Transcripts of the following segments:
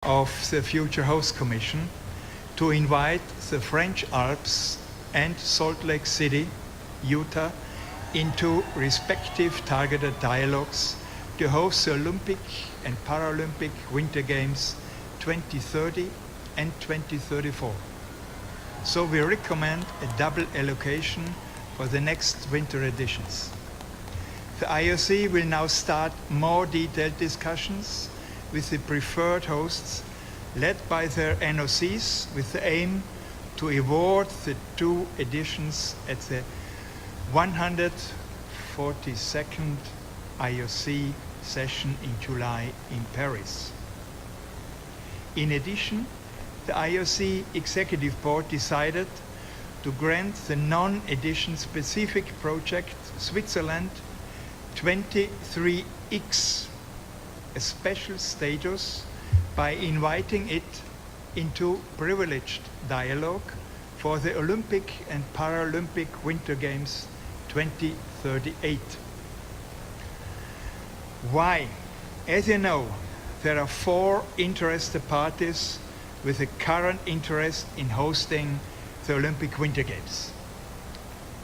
of the future host commission to invite the French Alps and Salt Lake City, Utah, into respective targeted dialogues to host the Olympic and Paralympic Winter Games 2030 and 2034. So we recommend a double allocation for the next winter editions. The IOC will now start more detailed discussions with the preferred hosts led by their NOCs with the aim to award the two editions at the 142nd IOC session in July in Paris. In addition, the IOC Executive Board decided to grant the non-edition specific project Switzerland 23X a special status by inviting it into privileged dialogue for the Olympic and Paralympic Winter Games 2038. Why? As you know, there are 4 interested parties with a current interest in hosting the Olympic Winter Games: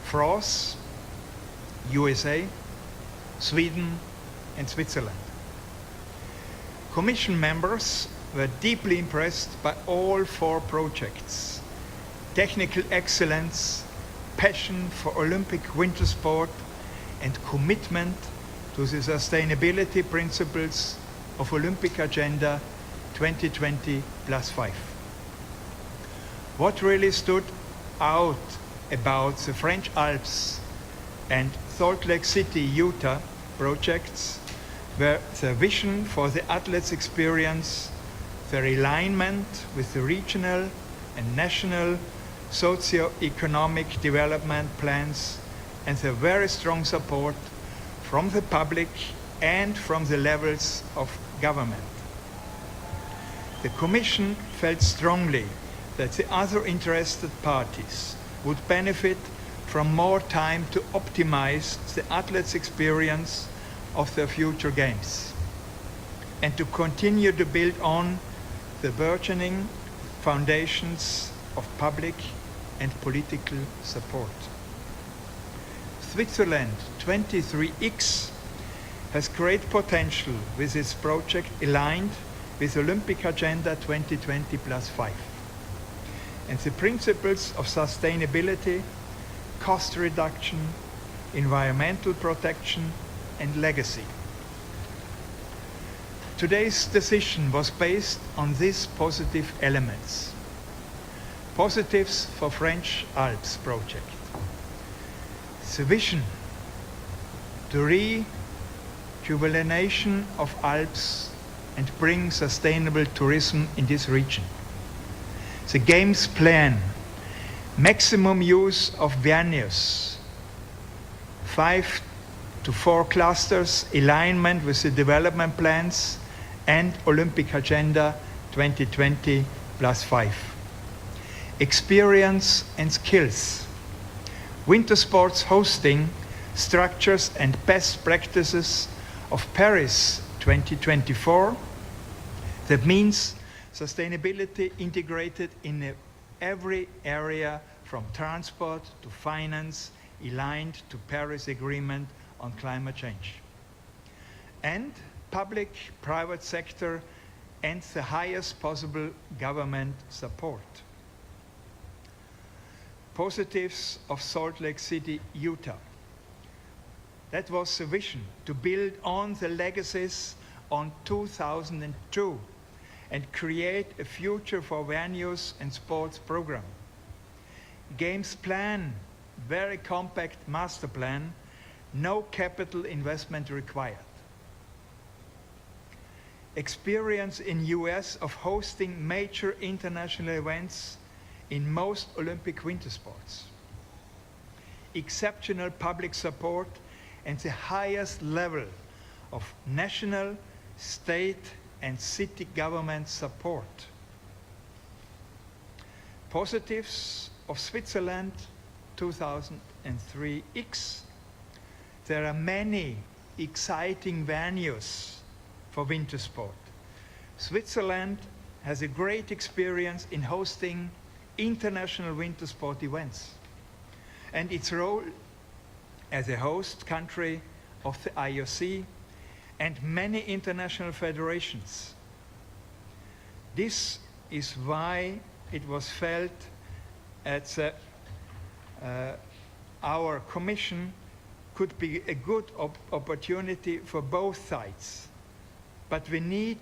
France, USA, Sweden, and Switzerland. Commission members were deeply impressed by all 4 projects: technical excellence, passion for Olympic winter sport, and commitment to the sustainability principles of Olympic Agenda 2020+5. What really stood out about the French Alps and Salt Lake City, Utah projects were the vision for the athletes' experience, their alignment with the regional and national socio-economic development plans, and the very strong support from the public and from the levels of government. The Commission felt strongly that the other interested parties would benefit from more time to optimize the athletes' experience of their future games and to continue to build on the burgeoning foundations of public and political support. Switzerland 23X has great potential with its project aligned with Olympic Agenda 2020+5 and the principles of sustainability, cost reduction, environmental protection, and legacy. Today's decision was based on these positive elements. Positives for French Alps project: the vision to rejuvenation of Alps and bring sustainable tourism in this region. The Games plan: maximum use of venues, 5 to 4 clusters, alignment with the development plans and Olympic Agenda 2020+5. Experience and skills: winter sports hosting structures and best practices of Paris 2024. That means sustainability integrated in every area from transport to finance, aligned to Paris Agreement on climate change. And public-private sector and the highest possible government support. Positives of Salt Lake City, Utah. That was the vision to build on the legacies on 2002 and create a future for venues and sports program. Games plan, very compact master plan, no capital investment required. Experience in US of hosting major international events in most Olympic winter sports. Exceptional public support and the highest level of national, state, and city government support. Positives of Switzerland 2003X. There are many exciting venues for winter sport. Switzerland has a great experience in hosting international winter sport events, and its role as a host country of the IOC and many international federations. This is why it was felt at our Commission could be a good opportunity for both sides. But we need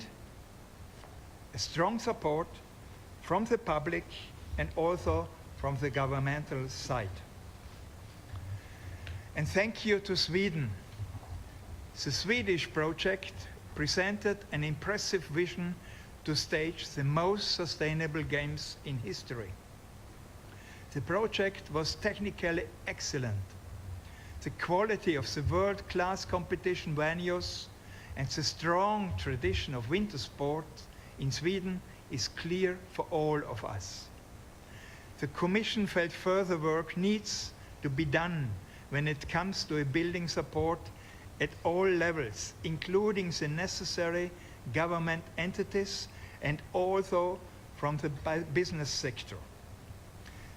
a strong support from the public and also from the governmental side. And thank you to Sweden. The Swedish project presented an impressive vision to stage the most sustainable games in history. The project was technically excellent. The quality of the world-class competition venues and the strong tradition of winter sport in Sweden is clear for all of us. The Commission felt further work needs to be done when it comes to a building support at all levels, including the necessary government entities and also from the business sector.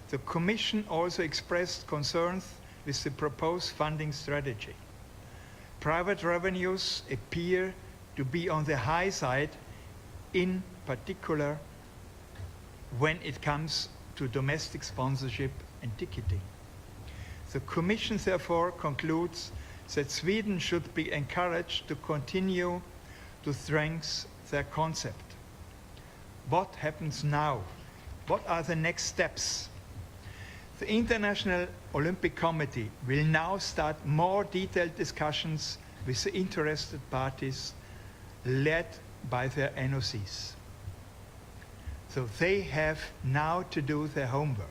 The Commission also expressed concerns with the proposed funding strategy. Private revenues appear to be on the high side, in particular when it comes to domestic sponsorship and ticketing. The Commission therefore concludes that Sweden should be encouraged to continue to strengthen their concept. What happens now? What are the next steps? The International Olympic Committee will now start more detailed discussions with the interested parties led by their NOCs. So they have now to do their homework.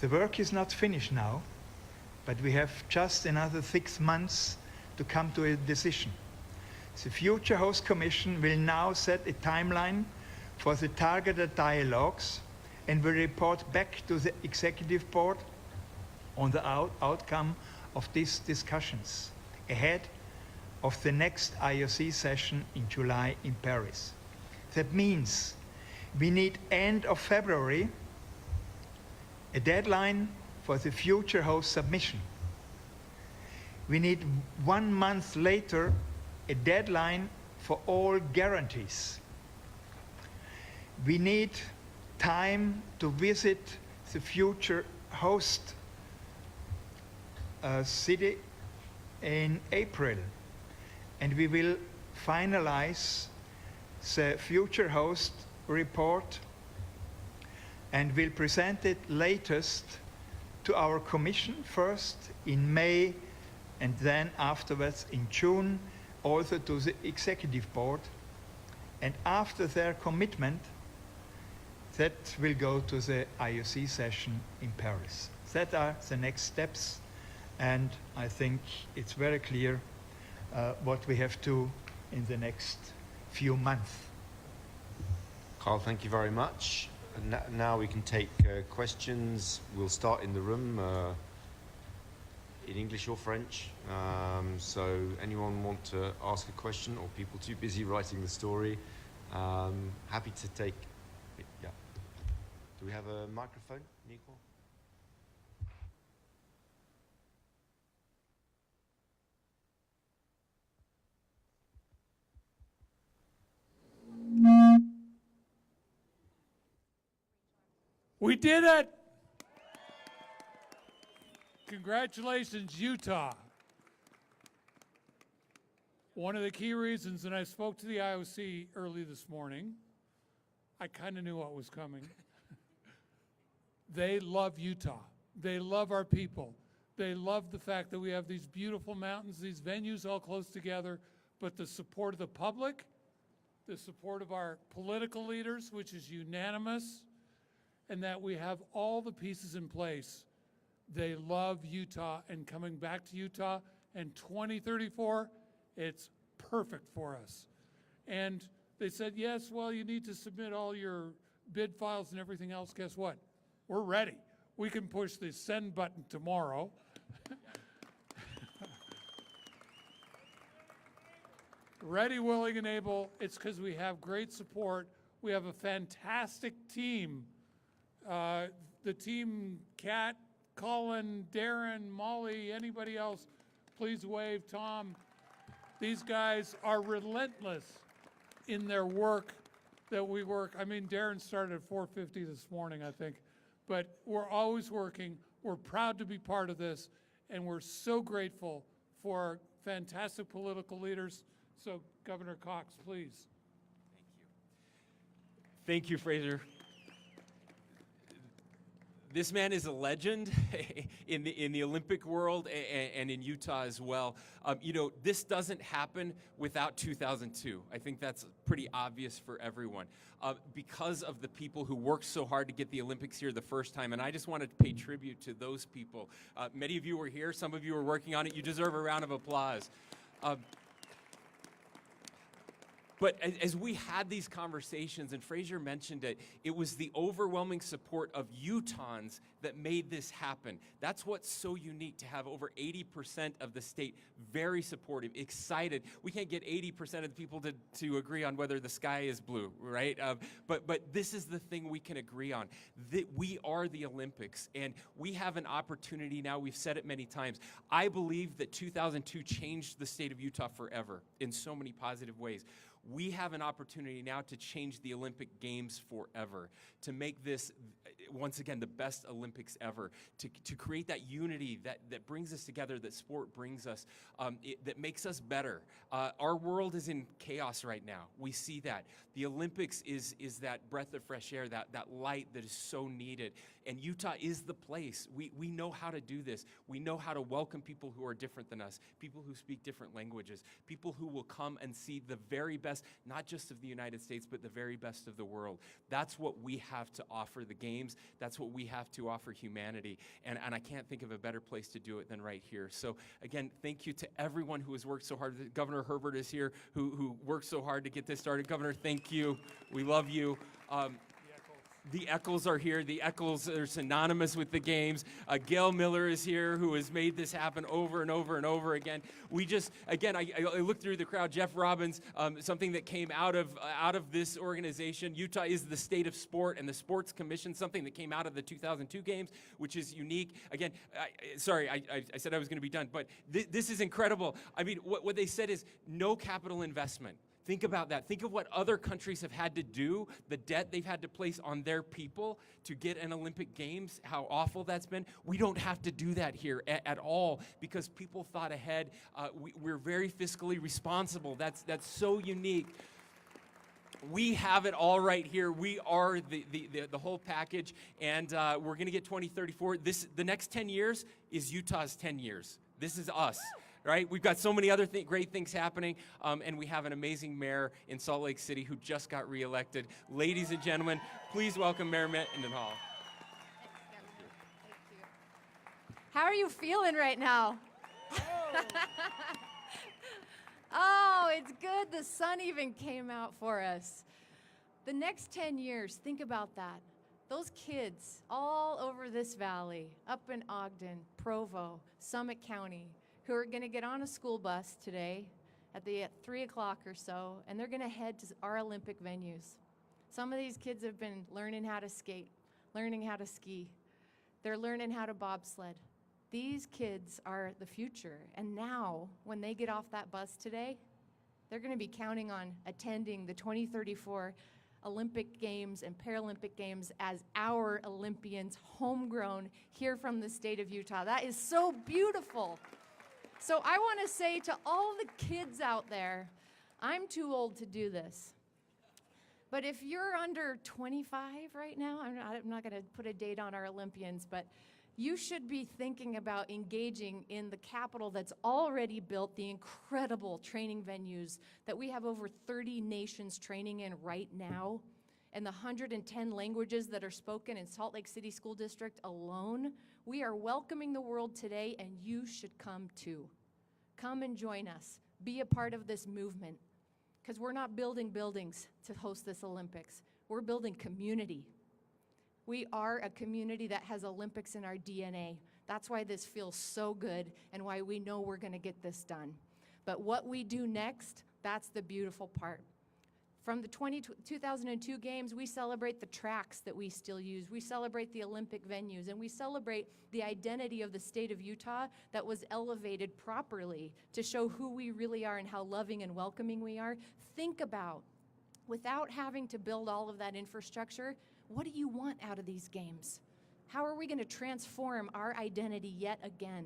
The work is not finished now, but we have just another 6 months to come to a decision. The future host commission will now set a timeline for the targeted dialogues and will report back to the executive board on the outcome of these discussions ahead of the next IOC session in July in Paris. That means we need end of February a deadline for the future host submission. We need 1 month later a deadline for all guarantees. We need time to visit the future host city in April, and we will finalize the future host report and will present it latest to our Commission first in May and then afterwards in June also to the Executive Board, and after their commitment that will go to the IOC session in Paris. That are the next steps, and I think it's very clear what we have to in the next few months. Carl, thank you very much. And now we can take questions. We'll start in the room in English or French. So anyone want to ask a question, or people too busy writing the story? Happy to take it. Yeah. Do we have a microphone, Nico? We did it! Congratulations, Utah. One of the key reasons, and I spoke to the IOC early this morning, I kind of knew what was coming. They love Utah. They love our people. They love the fact that we have these beautiful mountains, these venues all close together, but the support of the public, the support of our political leaders, which is unanimous, and that we have all the pieces in place. They love Utah and coming back to Utah. And 2034, it's perfect for us. And they said, yes, well, you need to submit all your bid files and everything else. Guess what? We're ready. We can push the send button tomorrow. ready, willing, and able. It's because we have great support. We have a fantastic team. The team, Kat, Colin, Darren, Molly, anybody else, please wave, Tom. These guys are relentless in their work that we work. I mean, Darren started at 4:50 this morning, I think. But we're always working. We're proud to be part of this. And we're so grateful for our fantastic political leaders. So, Governor Cox, please. Thank you. Thank you, Fraser. This man is a legend in the Olympic world and in Utah as well. You know, this doesn't happen without 2002. I think that's pretty obvious for everyone. Because of the people who worked so hard to get the Olympics here the first time, and I just wanted to pay tribute to those people. Many of you were here, some of you were working on it. You deserve a round of applause. But as we had these conversations, and Fraser mentioned it, it was the overwhelming support of Utahns that made this happen. That's what's so unique, to have over 80% of the state very supportive, excited. We can't get 80% of the people to agree on whether the sky is blue, right? But this is the thing we can agree on. That we are the Olympics, and we have an opportunity now. We've said it many times. I believe that 2002 changed the state of Utah forever in so many positive ways. We have an opportunity now to change the Olympic Games forever, to make this, once again, the best Olympics ever, to create that unity that brings us together, that sport brings us, that makes us better. Our world is in chaos right now. We see that. The Olympics is that breath of fresh air, that light that is so needed. And Utah is the place. We know how to do this. We know how to welcome people who are different than us, people who speak different languages, people who will come and see the very best, not just of the United States, but the very best of the world. That's what we have to offer the Games. That's what we have to offer humanity. And I can't think of a better place to do it than right here. So again, thank you to everyone who has worked so hard. Governor Herbert is here, who worked so hard to get this started. Governor, thank you. We love you. The Eccles are here. The Eccles are synonymous with the Games. Gail Miller is here, who has made this happen over and over and over again. We just, again, I looked through the crowd. Jeff Robbins, something that came out of this organization. Utah is the state of sport, and the Sports Commission, something that came out of the 2002 Games, which is unique. Again, sorry, I said I was going to be done, but this is incredible. I mean, what they said is no capital investment. Think about that. Think of what other countries have had to do, the debt they've had to place on their people to get an Olympic Games, how awful that's been. We don't have to do that here at all, because people thought ahead. We're very fiscally responsible. That's so unique. We have it all right here. We are the whole package, and we're going to get 2034. The next 10 years is Utah's 10 years. This is us. Right? We've got so many other great things happening, and we have an amazing mayor in Salt Lake City who just got reelected. Ladies and gentlemen, please welcome Mayor Mendenhall. Thank you. How are you feeling right now? Oh, it's good. The sun even came out for us. The next 10 years, think about that. Those kids all over this valley, up in Ogden, Provo, Summit County, who are going to get on a school bus today at 3 o'clock or so, and they're going to head to our Olympic venues. Some of these kids have been learning how to skate, learning how to ski. They're learning how to bobsled. These kids are the future, and now, when they get off that bus today, they're going to be counting on attending the 2034 Olympic Games and Paralympic Games as our Olympians, homegrown, here from the state of Utah. That is so beautiful. So I want to say to all the kids out there, I'm too old to do this. But if you're under 25 right now, I'm not going to put a date on our Olympians, but you should be thinking about engaging in the capital that's already built, the incredible training venues that we have over 30 nations training in right now, and the 110 languages that are spoken in Salt Lake City School District alone. We are welcoming the world today, and you should come too. Come and join us. Be a part of this movement, because we're not building buildings to host this Olympics. We're building community. We are a community that has Olympics in our DNA. That's why this feels so good and why we know we're going to get this done. But what we do next, That's the beautiful part. From the 2002 games, we celebrate the tracks that we still use. We celebrate the Olympic venues, and we celebrate the identity of the state of Utah that was elevated properly to show who we really are and how loving and welcoming we are. Think about, without having to build all of that infrastructure, what do you want out of these games? How are we going to transform our identity yet again?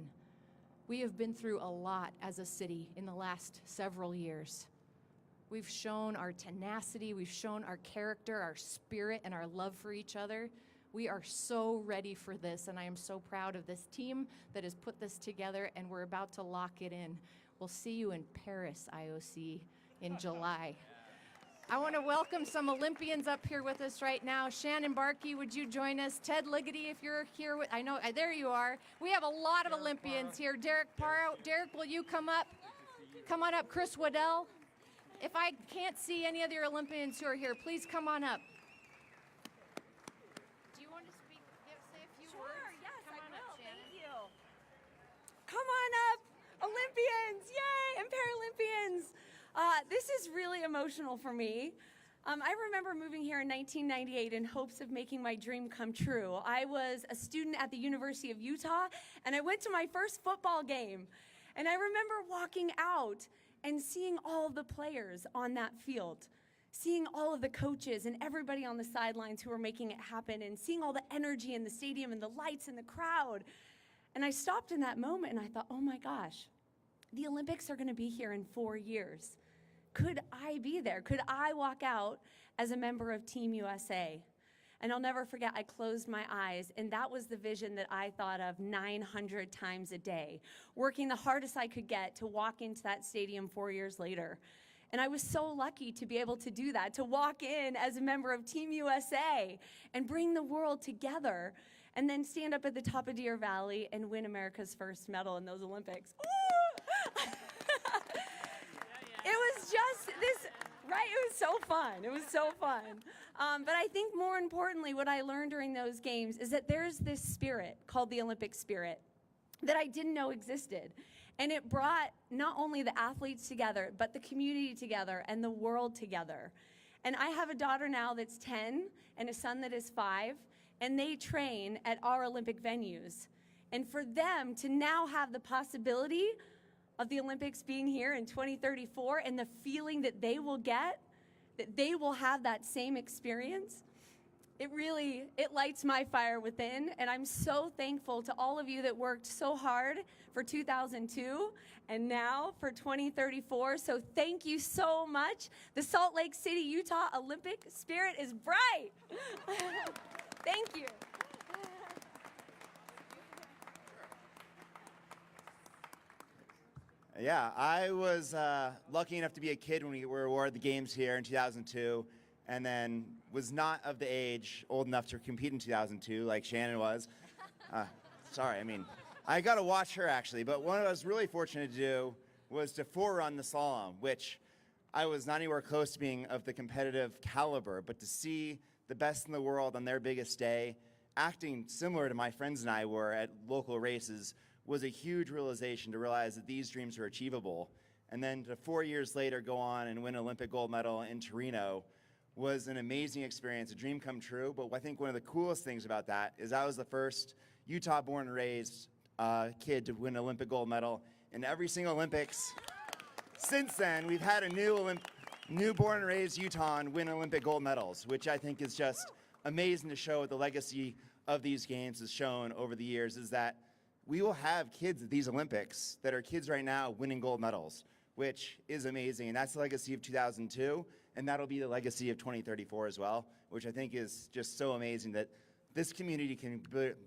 We have been through a lot as a city in the last several years. We've shown our tenacity, we've shown our character, our spirit, and our love for each other. We are so ready for this, and I am so proud of this team that has put this together, and we're about to lock it in. We'll see you in Paris, IOC, in July. I want to welcome some Olympians up here with us right now. Shannon Barkey, would you join us? Ted Ligety, if you're here. I know, there you are. We have a lot of Olympians here. Derek Parro. Derek, will you come up? Come on up. Chris Waddell. If I can't see any other Olympians who are here, please come on up. Do you want to speak, say a few words? Sure, yes, come I on will. Up, Shannon. Thank you. Come on up, Olympians, yay, and Paralympians. This is really emotional for me. I remember moving here in 1998 in hopes of making my dream come true. I was a student at the University of Utah, and I went to my first football game. And I remember walking out and seeing all of the players on that field, seeing all of the coaches and everybody on the sidelines who were making it happen, and seeing all the energy in the stadium and the lights and the crowd. And I stopped in that moment and I thought, oh my gosh, the Olympics are going to be here in 4 years. Could I be there? Could I walk out as a member of Team USA? And I'll never forget, I closed my eyes, and that was the vision that I thought of 900 times a day, working the hardest I could get to walk into that stadium 4 years later. And I was so lucky to be able to do that, to walk in as a member of Team USA and bring the world together, and then stand up at the top of Deer Valley and win America's first medal in those Olympics. It was just this, right? It was so fun. It was so fun. But I think more importantly, what I learned during those games is that there's this spirit called the Olympic spirit that I didn't know existed. And it brought not only the athletes together, but the community together and the world together. And I have a daughter now that's 10 and a son that is 5, and they train at our Olympic venues. And for them to now have the possibility of the Olympics being here in 2034 and the feeling that they will get, that they will have that same experience, it lights my fire within. And I'm so thankful to all of you that worked so hard for 2002 and now for 2034. So thank you so much. The Salt Lake City, Utah Olympic spirit is bright. Thank you. Yeah, I was lucky enough to be a kid when we were awarded the games here in 2002, and then was not of the age old enough to compete in 2002 like Shannon was. Sorry, I mean, I got to watch her actually, but what I was really fortunate to do was to forerun the slalom, which I was not anywhere close to being of the competitive caliber, but to see the best in the world on their biggest day, acting similar to my friends and I were at local races, was a huge realization to realize that these dreams were achievable. And then to 4 years later go on and win an Olympic gold medal in Torino was an amazing experience, a dream come true. But I think one of the coolest things about that is I was the first Utah-born and raised kid to win an Olympic gold medal in every single Olympics. Since then, we've had a new born and raised Utahn win Olympic gold medals, which I think is just amazing to show what the legacy of these games has shown over the years, is that we will have kids at these Olympics that are kids right now winning gold medals, which is amazing. And that's the legacy of 2002, and that'll be the legacy of 2034 as well, which I think is just so amazing that this community can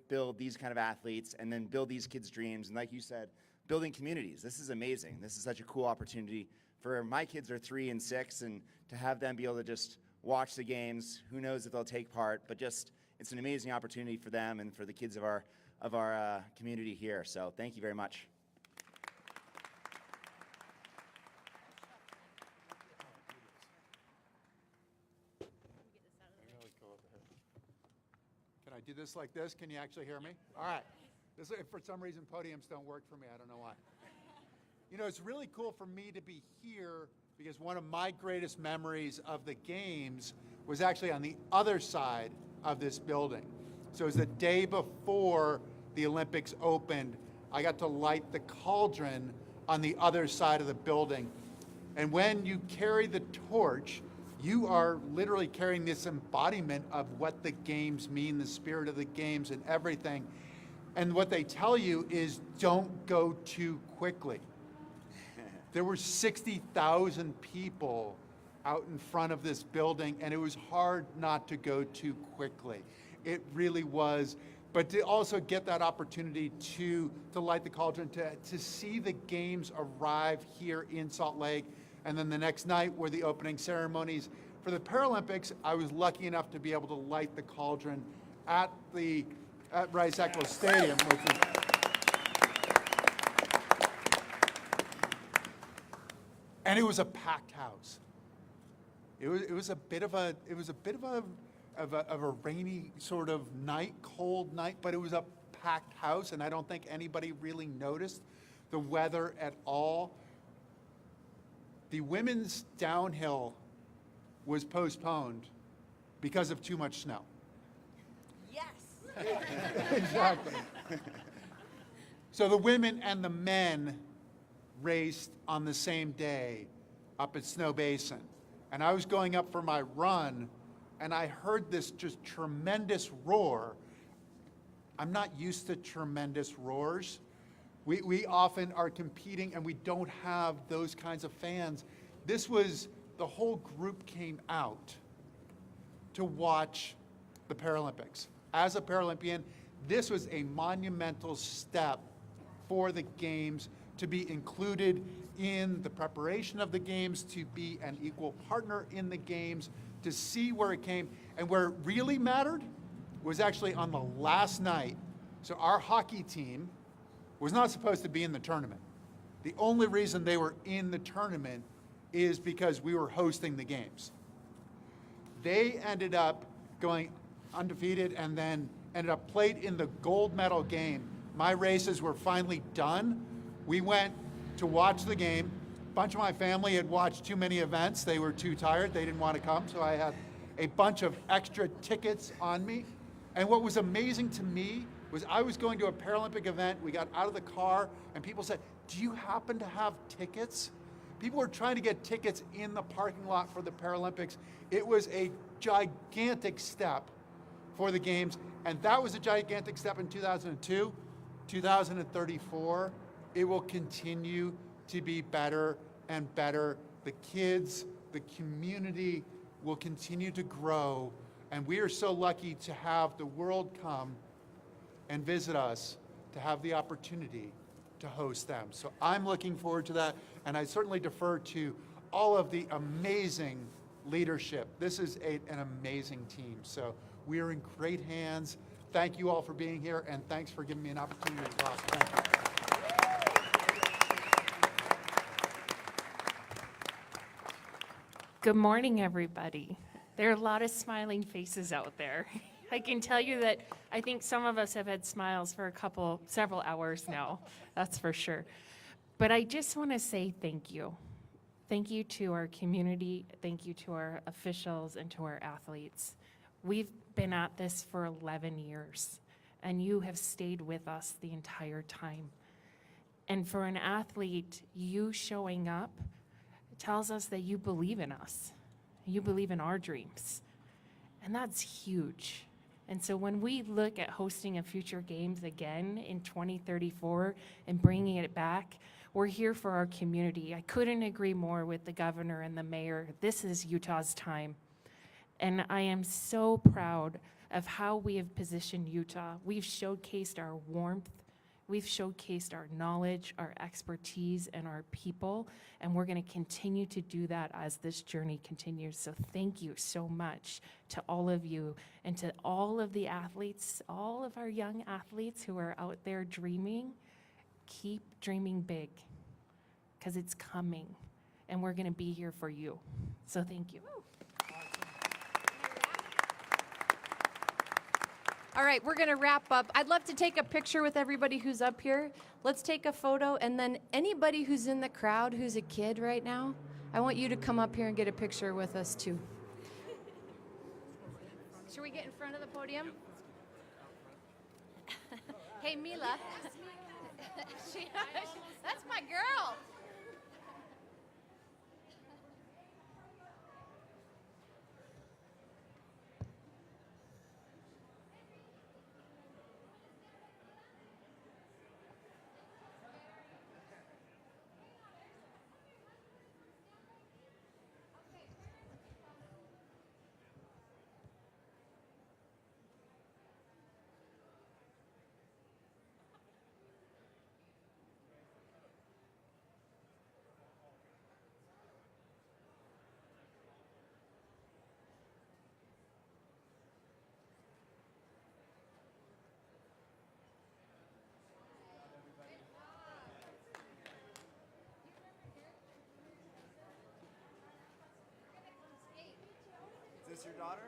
build these kind of athletes and then build these kids' dreams. And like you said, building communities. This is amazing. This is such a cool opportunity for my kids are 3 and 6, and to have them be able to just watch the games. Who knows if they'll take part, but just it's an amazing opportunity for them and for the kids of our community here. So thank you very much. Can I do this like this? Can you actually hear me? All right. This, for some reason, podiums don't work for me. I don't know why. You know, it's really cool for me to be here because one of my greatest memories of the games was actually on the other side of this building. So it was the day before the Olympics opened. I got to light the cauldron on the other side of the building. And when you carry the torch, you are literally carrying this embodiment of what the games mean, the spirit of the games and everything. And what they tell you is don't go too quickly. There were 60,000 people out in front of this building, and it was hard not to go too quickly. It really was. But to also get that opportunity to light the cauldron, to see the games arrive here in Salt Lake, and then the next night were the opening ceremonies. For the Paralympics, I was lucky enough to be able to light the cauldron at Rice-Eccles Stadium, which is and it was a packed house. It was a bit of a rainy sort of night, cold night, but it was a packed house, and I don't think anybody really noticed the weather at all. The women's downhill was postponed because of too much snow. Yes. Exactly. So the women and the men raced on the same day up at Snow Basin. And I was going up for my run, and I heard this just tremendous roar. I'm not used to tremendous roars. We often are competing, and we don't have those kinds of fans. This was, the whole group came out to watch the Paralympics. As a Paralympian, this was a monumental step for the Games, to be included in the preparation of the Games, to be an equal partner in the Games, to see where it came. And where it really mattered was actually on the last night. So our hockey team was not supposed to be in the tournament. The only reason they were in the tournament is because we were hosting the Games. They ended up going undefeated and then ended up played in the gold medal game. My races were finally done. We went to watch the game. A bunch of my family had watched too many events. They were too tired. They didn't want to come, so I had a bunch of extra tickets on me. And what was amazing to me was I was going to a Paralympic event. We got out of the car, and people said, "Do you happen to have tickets?" People were trying to get tickets in the parking lot for the Paralympics. It was a gigantic step for the Games, and that was a gigantic step in 2002. 2034, it will continue to be better and better. The kids, the community will continue to grow, and we are so lucky to have the world come and visit us, to have the opportunity to host them. So I'm looking forward to that, and I certainly defer to all of the amazing leadership. This is an amazing team, so we are in great hands. Thank you all for being here, and thanks for giving me an opportunity to talk. Thank you. Good morning, everybody. There are a lot of smiling faces out there. I can tell you that I think some of us have had smiles for several hours now, that's for sure. But I just want to say thank you. Thank you to our community, thank you to our officials, and to our athletes. We've been at this for 11 years, and you have stayed with us the entire time. And for an athlete, you showing up tells us that you believe in us. You believe in our dreams. And that's huge. And so when we look at hosting a future Games again in 2034 and bringing it back, we're here for our community. I couldn't agree more with the governor and the mayor. This is Utah's time. And I am so proud of how we have positioned Utah. We've showcased our warmth. We've showcased our knowledge, our expertise, and our people, and we're going to continue to do that as this journey continues. So thank you so much to all of you and to all of the athletes, all of our young athletes who are out there dreaming. Keep dreaming big, because it's coming, and we're going to be here for you. So thank you. All right, we're going to wrap up. I'd love to take a picture with everybody who's up here. Let's take a photo, and then anybody who's in the crowd who's a kid right now, I want you to come up here and get a picture with us too. Should we get in front of the podium? Hey, Mila. That's my girl. Is this your daughter?